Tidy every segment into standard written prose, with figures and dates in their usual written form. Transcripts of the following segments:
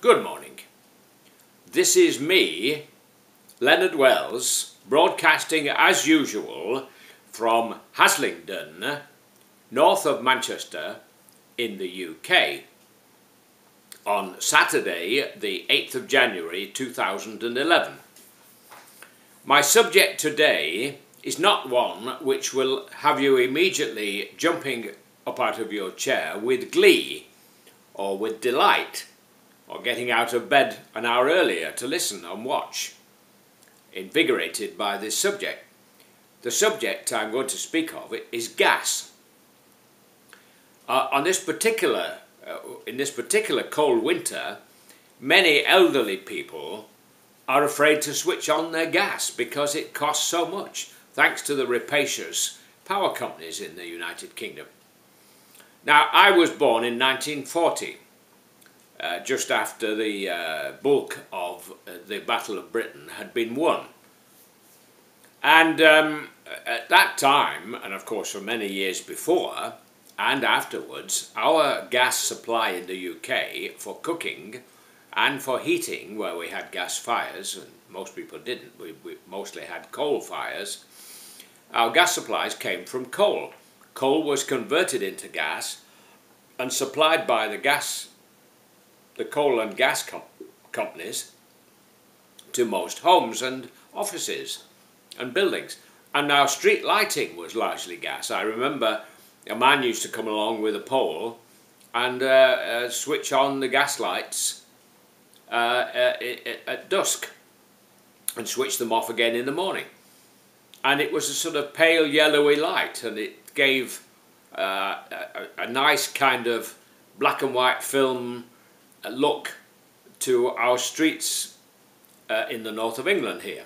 Good morning. This is me, Leonard Wells, broadcasting as usual from Haslingden, north of Manchester in the UK, on Saturday the 8th of January 2011. My subject today is not one which will have you immediately jumping up out of your chair with glee or with delight, or getting out of bed an hour earlier to listen and watch, invigorated by this subject. The subject I'm going to speak of is gas. In this particular cold winter, many elderly people are afraid to switch on their gas because it costs so much, thanks to the rapacious power companies in the United Kingdom. Now, I was born in 1940. Just after the bulk of the Battle of Britain had been won. And at that time, and of course for many years before and afterwards, our gas supply in the UK for cooking and for heating, where we had gas fires, and most people didn't, we mostly had coal fires, our gas supplies came from coal. Coal was converted into gas and supplied by the coal and gas companies to most homes and offices and buildings. And now street lighting was largely gas. I remember a man used to come along with a pole and switch on the gas lights at dusk and switch them off again in the morning. And it was a sort of pale yellowy light, and it gave a nice kind of black and white film look to our streets in the north of England here,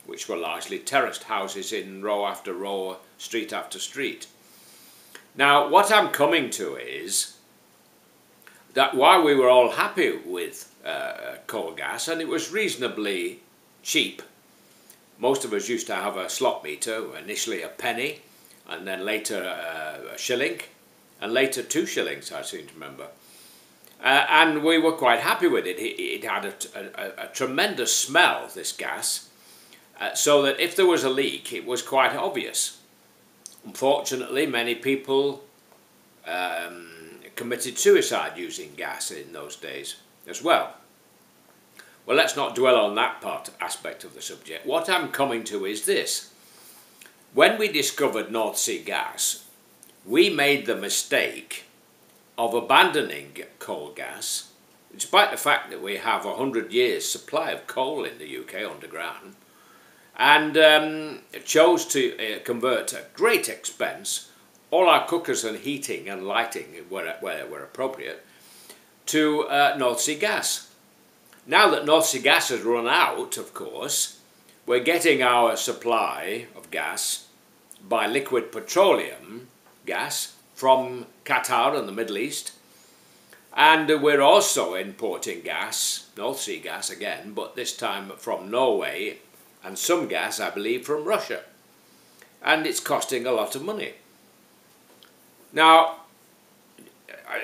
which were largely terraced houses in row after row, street after street. Now, what I'm coming to is that while we were all happy with coal gas, and it was reasonably cheap, most of us used to have a slot meter, initially a penny, and then later a shilling, and later 2 shillings, I seem to remember. And we were quite happy with it. It had a tremendous smell, this gas, so that if there was a leak, it was quite obvious. Unfortunately, many people committed suicide using gas in those days as well. Well, let's not dwell on that aspect of the subject. What I'm coming to is this. When we discovered North Sea gas, we made the mistake of abandoning coal gas, despite the fact that we have 100 years supply of coal in the UK underground, and chose to convert at great expense all our cookers and heating and lighting, where appropriate, to North Sea gas. Now that North Sea gas has run out, of course, we're getting our supply of gas by liquid petroleum gas from Qatar and the Middle East, and we're also importing gas, North Sea gas again, but this time from Norway, and some gas, I believe, from Russia, and it's costing a lot of money. Now,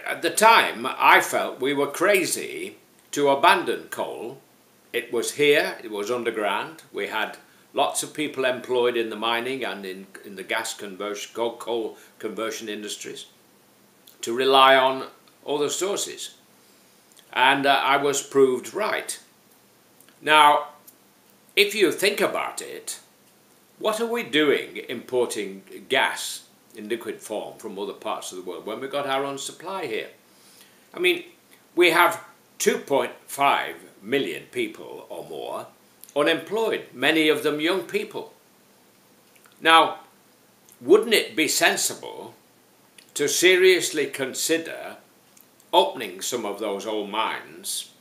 at the time, I felt we were crazy to abandon coal. It was here, it was underground, we had lots of people employed in the mining and in the gas conversion, coal conversion industries, to rely on other sources. And I was proved right. Now, if you think about it, what are we doing importing gas in liquid form from other parts of the world when we've got our own supply here? I mean, we have 2.5 million people or more unemployed, many of them young people. Now, wouldn't it be sensible to seriously consider opening some of those old mines,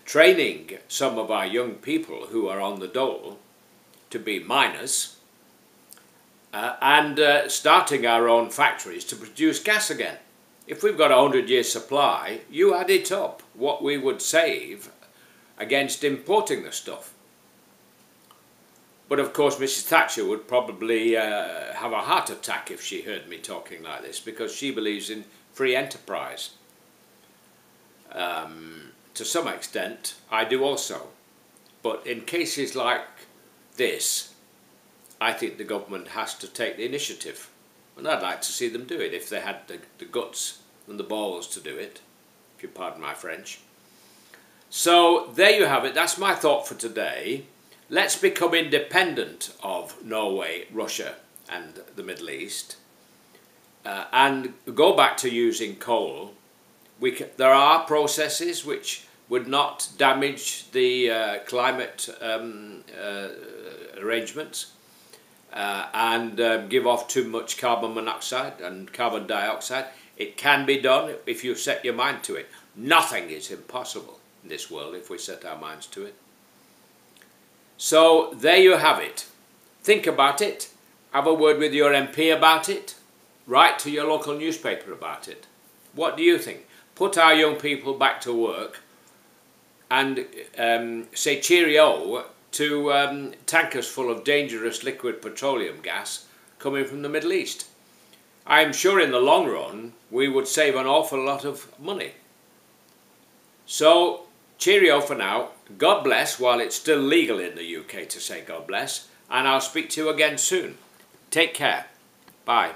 training some of our young people who are on the dole to be miners, and starting our own factories to produce gas again? If we've got a 100-year supply, you add it up, what we would save against importing the stuff. But of course Mrs. Thatcher would probably have a heart attack if she heard me talking like this, because she believes in free enterprise. To some extent, I do also. But in cases like this, I think the government has to take the initiative. And I'd like to see them do it if they had the guts and the balls to do it, if you pardon my French. So there you have it. That's my thought for today. Let's become independent of Norway, Russia and the Middle East and go back to using coal. There are processes which would not damage the climate arrangements and give off too much carbon monoxide and carbon dioxide. It can be done if you set your mind to it. Nothing is impossible in this world if we set our minds to it. So there you have it. Think about it. Have a word with your MP about it. Write to your local newspaper about it. What do you think? Put our young people back to work and say cheerio to tankers full of dangerous liquid petroleum gas coming from the Middle East. I'm sure in the long run we would save an awful lot of money. So cheerio for now. God bless while it's still legal in the UK to say God bless, and I'll speak to you again soon. Take care. Bye.